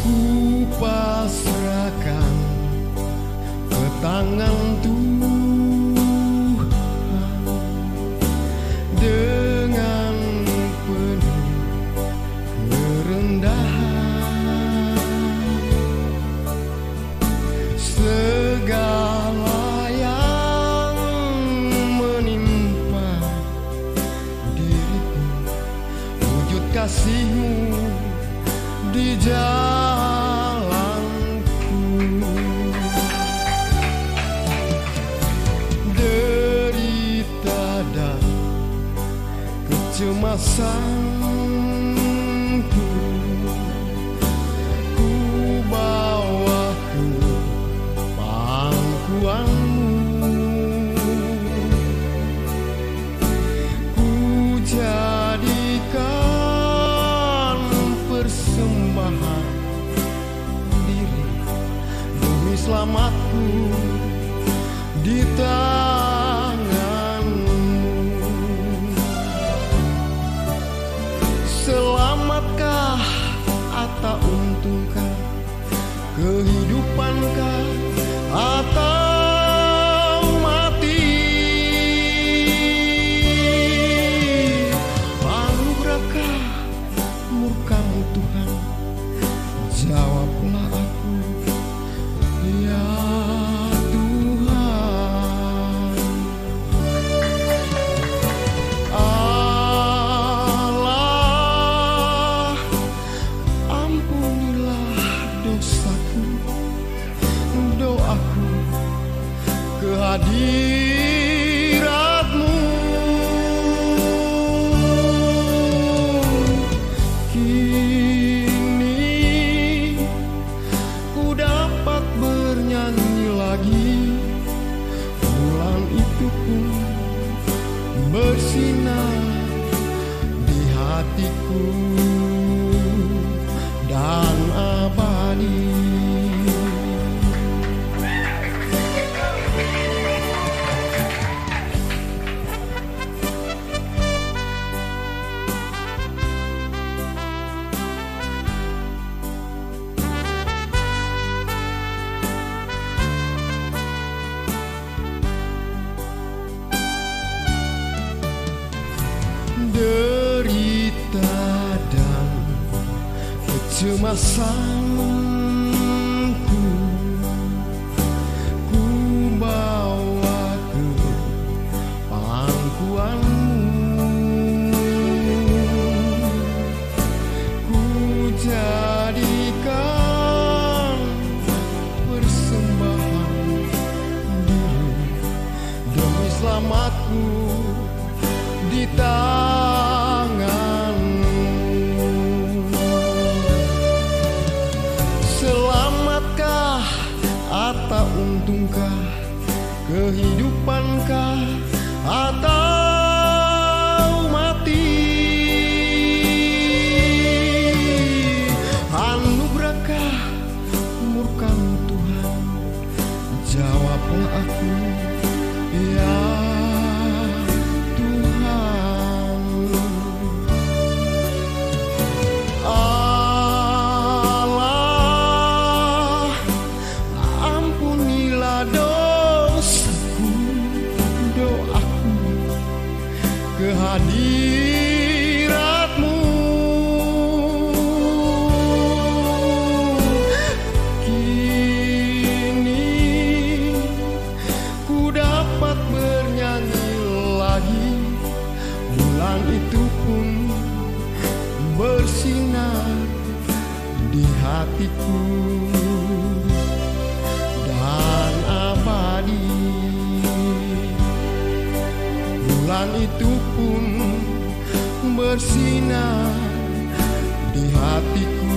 Ku pasrahkan ke tangan Tuhan dengan penuh kerendahan. Segala yang menimpa diriku, wujud kasih-Mu di jalanku. Derita dan kecemasanku ku bawa ke pangkuan-Mu. Ku jadikan persembahan diri demi selamatku di tangan-Mu. Selamatkah atau untungkah, kehidupankah atau mati? Anugerahkah murka-Mu Tuhan? Jawablah aku, ya Tuhan. Allah, ampunilah dosaku, doaku kehadirat-Mu. Kini ku dapat bernyanyi lagi, bulan itu pun bersinar di hatiku dan abadi. Derita dan kecemasanku ku bawa ke pangkuan-Mu. Ku jadikan persembahan diri demi selamatku di tangan-Mu. Selamatkah atau untungkah, kehidupankah atau mati? Anugerahkah murka-Mu Tuhan? Jawablah aku, ya Tuhan. Allah, ampunilah dosaku, doaku kehadirat-Mu. Kini ku dapat bernyanyi lagi, bulan itu pun bersinar di hatiku dan abadi. Bulan itu pun bersinar di hatiku